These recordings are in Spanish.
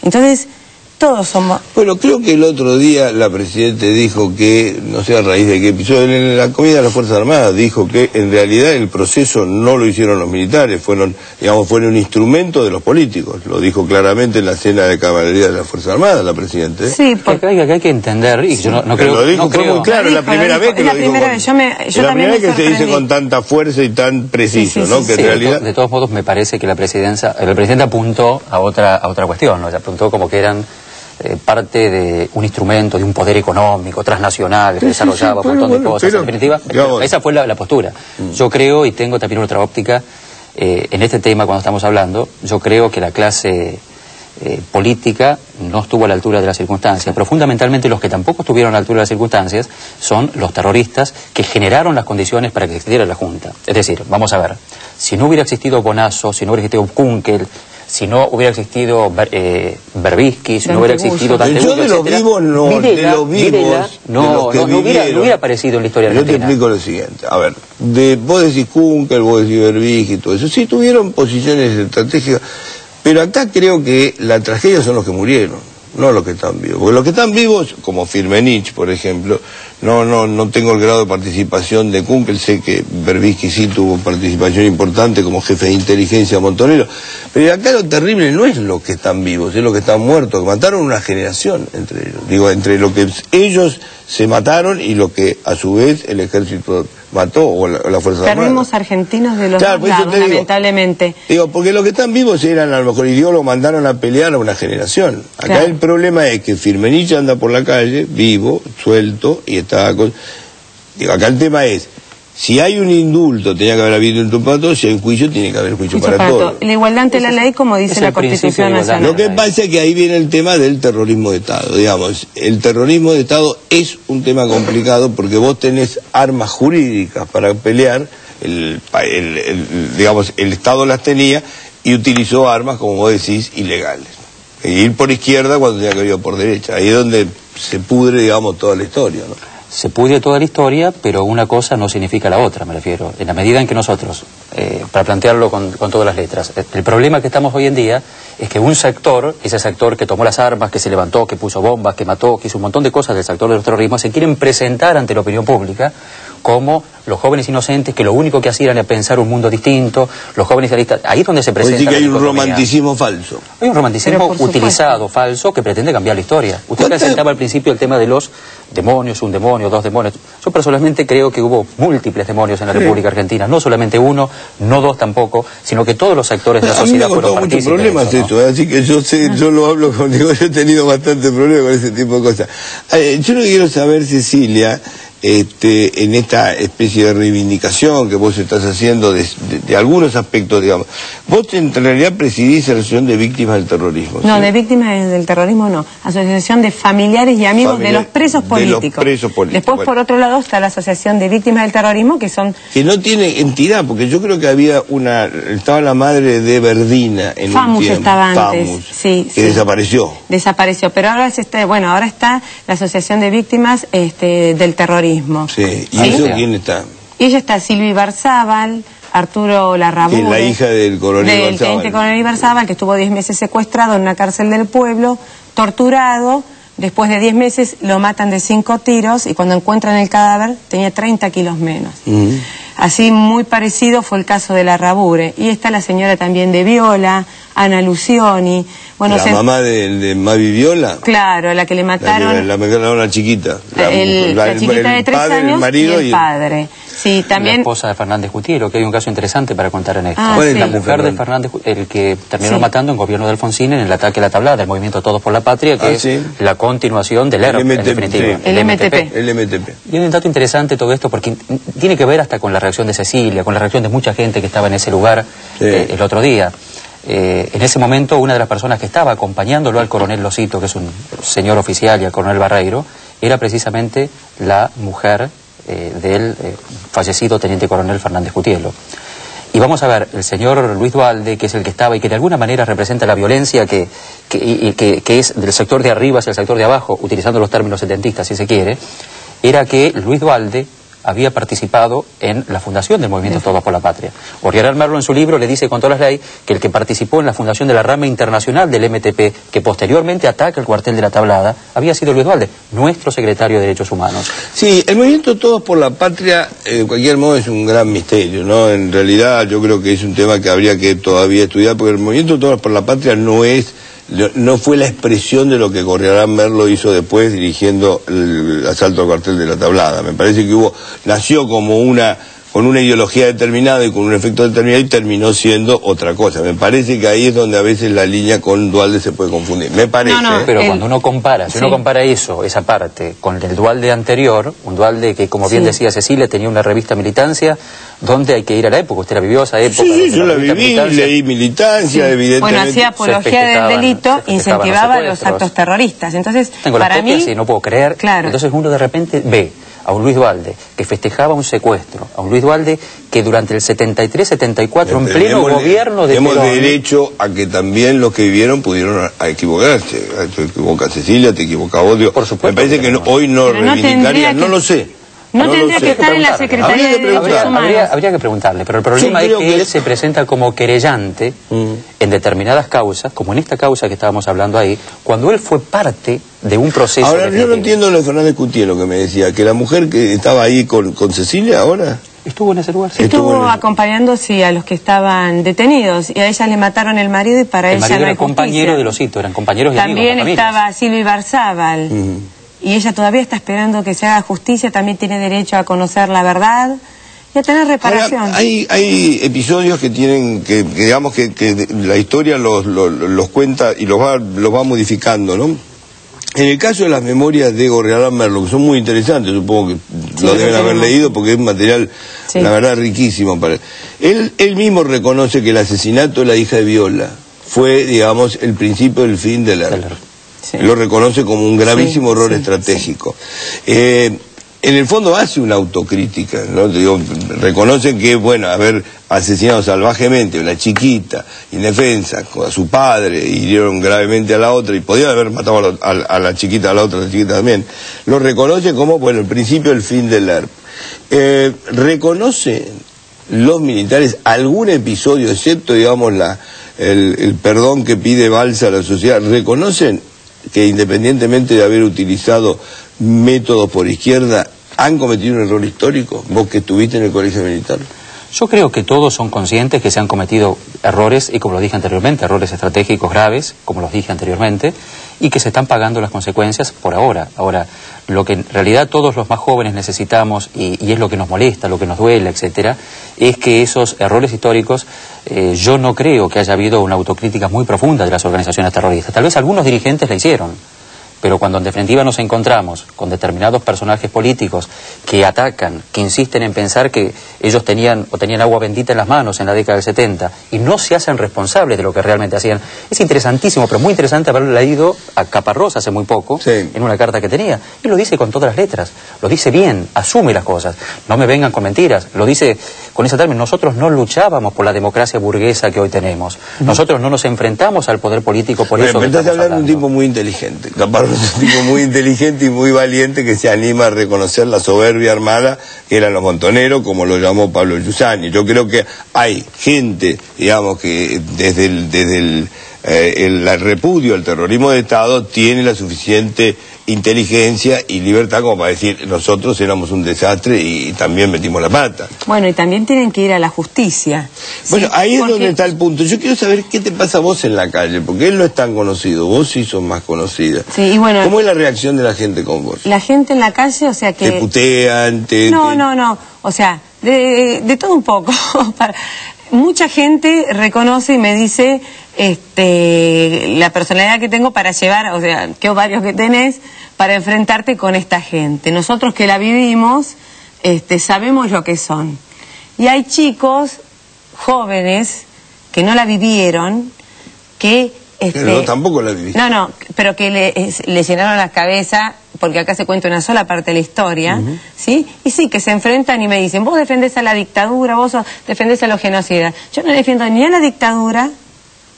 Entonces, todos somos... Bueno, creo que el otro día la Presidenta dijo que, no sé a raíz de qué episodio, en la comida de las Fuerzas Armadas dijo que en realidad el proceso no lo hicieron los militares, fueron un instrumento de los políticos. Lo dijo claramente en la cena de caballería de las Fuerzas Armadas la Presidenta. Sí, porque hay que entender, y yo no creo... Lo dijo, no fue creo. muy claro, es la primera vez que lo dijo. Yo la también primera vez que se dice con tanta fuerza y tan preciso, ¿no? Que en realidad... De todos modos me parece que el presidente apuntó a otra cuestión, ¿no? Apuntó como que eran... parte de un instrumento, de un poder económico, transnacional, que desarrollaba un montón de cosas. En definitiva, esa fue la postura. Yo creo, y tengo también otra óptica, en este tema cuando estamos hablando, yo creo que la clase política no estuvo a la altura de las circunstancias, pero fundamentalmente los que tampoco estuvieron a la altura de las circunstancias son los terroristas que generaron las condiciones para que existiera la Junta. Es decir, vamos a ver, si no hubiera existido Bonazo, si no hubiera existido Kunkel, si no hubiera existido Berbisky, si no hubiera existido yo de los vivos no, Videla, de los vivos no hubiera aparecido en la historia argentina. Yo te explico lo siguiente, a ver, vos decís Kunkel, vos decís Berbisky y todo eso, sí tuvieron posiciones estratégicas, pero acá creo que la tragedia son los que murieron, no los que están vivos, porque los que están vivos, como Firmenich, por ejemplo, no tengo el grado de participación de Kunkel, sé que Berbisky sí tuvo participación importante como jefe de inteligencia montonero, pero acá lo terrible no es los que están vivos, es los que están muertos, que mataron una generación entre ellos, digo, entre lo que ellos se mataron y lo que a su vez el ejército mató o la Fuerza Armada. Perdimos argentinos de los dos lados, lamentablemente. Digo, porque los que están vivos eran a lo mejor ideólogos, mandaron a pelear a una generación. Acá el problema es que Firmenich anda por la calle, vivo, suelto, y está con... Digo, acá el tema es, si hay un indulto, tenía que haber habido indulto para todos, si hay un juicio, tiene que haber juicio para todos. La igualdad ante la ley, como dice la Constitución Nacional. Lo que pasa es que ahí viene el tema del terrorismo de Estado, digamos. El terrorismo de Estado es un tema complicado porque vos tenés armas jurídicas para pelear, digamos, el Estado las tenía y utilizó armas, como vos decís, ilegales. Ir por izquierda cuando tenía que ir por derecha. Ahí es donde se pudre, digamos, toda la historia, ¿no? Se pudre toda la historia, pero una cosa no significa la otra, me refiero. En la medida en que nosotros, para plantearlo con todas las letras, el problema que estamos hoy en día es que un sector, ese sector que tomó las armas, que se levantó, que puso bombas, que mató, que hizo un montón de cosas del sector de los terrorismos, se quieren presentar ante la opinión pública como los jóvenes inocentes que lo único que hacían era pensar un mundo distinto, los jóvenes idealistas. Ahí es donde se presenta. Pues sí que hay un romanticismo falso. Hay un romanticismo utilizado, falso, que pretende cambiar la historia. Usted presentaba al principio el tema de los demonios, un demonio, dos demonios. Yo personalmente creo que hubo múltiples demonios en la República Argentina, no solamente uno, no dos tampoco, sino que todos los sectores de la sociedad fueron partícipes. A mí me ha costado muchos problemas esto, así que yo sé, yo lo hablo contigo, yo he tenido bastante problemas con ese tipo de cosas. Yo no quiero saber, Cecilia, en esta especie de reivindicación que vos estás haciendo de algunos aspectos, digamos. Vos en realidad presidís la Asociación de Víctimas del Terrorismo. No, ¿sí? De Víctimas del Terrorismo no. Asociación de Familiares y Amigos de los Presos Políticos. De los presos políticos. Después, por otro lado, está la Asociación de Víctimas del Terrorismo, que son... Que no tiene entidad, porque yo creo que estaba la madre de Verdina en Famus un tiempo. Estaba antes, Famus, sí. Que desapareció. Desapareció, pero ahora ahora está la Asociación de Víctimas del Terrorismo. Sí, ¿y eso quién está? Y ella está Silvia Ibarzábal, Arturo Larrabure, que es la hija del coronel Ibarzábal. Del teniente coronel Ibarzábal, que estuvo 10 meses secuestrado en una cárcel del pueblo, torturado. Después de 10 meses lo matan de 5 tiros y cuando encuentran el cadáver tenía 30 kilos menos. Así muy parecido fue el caso de Larrabure. Y está la señora también de Viola, Ana Lucioni. Bueno, ¿la mamá de Mavi Viola? Claro, la que le mataron... La chiquita. La chiquita de 3 años el marido y el padre. Sí, también... La esposa de Fernández Gutiérrez, que hay un caso interesante para contar en esto. Sí. La mujer de Fernández, el que terminó matando en gobierno de Alfonsín en el ataque a la tablada, del movimiento Todos por la Patria, que es la continuación del ERP, en definitiva. El MTP. Y hay un dato interesante todo esto, porque tiene que ver hasta con la reacción de Cecilia, con la reacción de mucha gente que estaba en ese lugar el otro día. En ese momento, una de las personas que estaba acompañándolo al coronel Losito, que es un señor oficial, y al coronel Barreiro, era precisamente la mujer del fallecido teniente coronel Fernández Gutiérrez. Y vamos a ver, el señor Luis Duhalde, que es el que estaba y que de alguna manera representa la violencia que es del sector de arriba hacia el sector de abajo, utilizando los términos setentistas si se quiere, era que Luis Duhalde había participado en la fundación del movimiento Todos por la Patria. Oriaral Merlo en su libro le dice con todas las leyes que el que participó en la fundación de la rama internacional del MTP, que posteriormente ataca el cuartel de la Tablada, había sido Luis Duhalde, nuestro secretario de Derechos Humanos. Sí, el movimiento Todos por la Patria, de cualquier modo, es un gran misterio, ¿no? En realidad yo creo que es un tema que habría que todavía estudiar, porque el movimiento Todos por la Patria no fue la expresión de lo que Oriaral Merlo hizo después dirigiendo el asalto al cuartel de la Tablada. Me parece que nació como con una ideología determinada y con un efecto determinado y terminó siendo otra cosa. Me parece que ahí es donde a veces la línea con Duhalde se puede confundir. Me parece. Pero cuando uno compara, si uno compara esa parte, con el Duhalde anterior, un Duhalde que, como bien decía Cecilia, tenía una revista Militancia, donde hay que ir a la época. Usted la vivió esa época. Sí, yo la viví, leí Militancia, evidentemente. Bueno, hacía apología del delito, incentivaba los actos terroristas. Entonces, tengo para las copias y no puedo creer. Claro. Entonces uno de repente ve a un Luis Duhalde que festejaba un secuestro, a un Luis Duhalde que durante el 73-74, en pleno gobierno de Perón... Tenemos derecho a que también los que vivieron pudieron equivocarse. Te equivoca Cecilia, te equivoca Odio. Por supuesto. Me parece que hoy no reivindicarían, no lo sé. No tendría que estar en la Secretaría de Derechos Humanos. Habría que preguntarle, pero el problema es que él se presenta como querellante en determinadas causas, como en esta causa que estábamos hablando ahí, cuando él fue parte de un proceso. Ahora, yo no entiendo lo de Fernández Cutié, lo que me decía, que la mujer que estaba ahí con Cecilia ahora... ¿Estuvo en ese lugar? Sí. Estuvo acompañando, a los que estaban detenidos, y a ella le mataron el marido y para ella no hay justicia. El marido era compañero de los hitos, eran compañeros y también amigos. También estaba Silvia Ibarzábal. Y ella todavía está esperando que se haga justicia, también tiene derecho a conocer la verdad y a tener reparación. Ahora, hay episodios que tienen, que digamos que la historia los cuenta y los va modificando, ¿no? En el caso de las memorias de Oriaral Merlo, que son muy interesantes, supongo que lo deben haber leído porque es material, la verdad, riquísimo. Él mismo reconoce que el asesinato de la hija de Viola fue, digamos, el principio del fin de la... Lo reconoce como un gravísimo error estratégico. En el fondo hace una autocrítica, ¿no? Reconoce que, bueno, haber asesinado salvajemente a una chiquita, indefensa, a su padre, hirieron gravemente a la otra, y podía haber matado a la chiquita, a la otra chiquita también, lo reconoce como, bueno, el principio del fin del ERP. ¿Reconoce los militares algún episodio, excepto, digamos, el perdón que pide Balsa a la sociedad? ¿Reconocen que independientemente de haber utilizado métodos por izquierda, han cometido un error histórico? ¿Vos que estuviste en el colegio militar? Yo creo que todos son conscientes que se han cometido errores, y como lo dije anteriormente, errores estratégicos graves, como los dije anteriormente, y que se están pagando las consecuencias por ahora. Ahora, lo que en realidad todos los más jóvenes necesitamos, y es lo que nos molesta, lo que nos duele, etcétera, es que esos errores históricos, yo no creo que haya habido una autocrítica muy profunda de las organizaciones terroristas. Tal vez algunos dirigentes la hicieron, pero cuando en definitiva nos encontramos con determinados personajes políticos que atacan, que insisten en pensar que ellos tenían agua bendita en las manos en la década del 70 y no se hacen responsables de lo que realmente hacían. Es interesantísimo, pero muy interesante haberlo leído a Caparrós hace muy poco, en una carta que tenía. Él lo dice con todas las letras, lo dice bien, asume las cosas, no me vengan con mentiras, lo dice con ese término. Nosotros no luchábamos por la democracia burguesa que hoy tenemos, nosotros no nos enfrentamos al poder político por eso. Me estás hablando de un tipo muy inteligente. Caparrós es un tipo muy inteligente y muy valiente que se anima a reconocer la soberbia armada que eran los montoneros, como lo llamó Pablo Giussani. Yo creo que hay gente, digamos, que desde el repudio al terrorismo de Estado tiene la suficiente inteligencia y libertad como para decir nosotros éramos un desastre y también metimos la pata. Bueno, y también tienen que ir a la justicia. Bueno, ahí es donde está el punto. Yo quiero saber qué te pasa a vos en la calle, porque él no es tan conocido, vos sí sos más conocida. Sí, y bueno, ¿cómo es la reacción de la gente con vos? La gente en la calle, o sea que... ¿Te putean? No, o sea, de todo un poco. Mucha gente reconoce y me dice la personalidad que tengo para llevar, o sea, qué ovarios que tenés para enfrentarte con esta gente. Nosotros que la vivimos, sabemos lo que son. Y hay chicos jóvenes que no la vivieron, que... Pero tampoco la viví. No, pero que le llenaron la cabeza, porque acá se cuenta una sola parte de la historia, ¿sí? Y sí, que se enfrentan y me dicen, vos defendés a la dictadura, vos defendés a los genocidas. Yo no defiendo ni a la dictadura,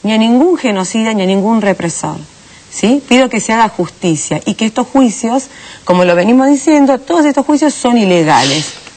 ni a ningún genocida, ni a ningún represor, ¿sí? Pido que se haga justicia y que estos juicios, como lo venimos diciendo, todos estos juicios son ilegales.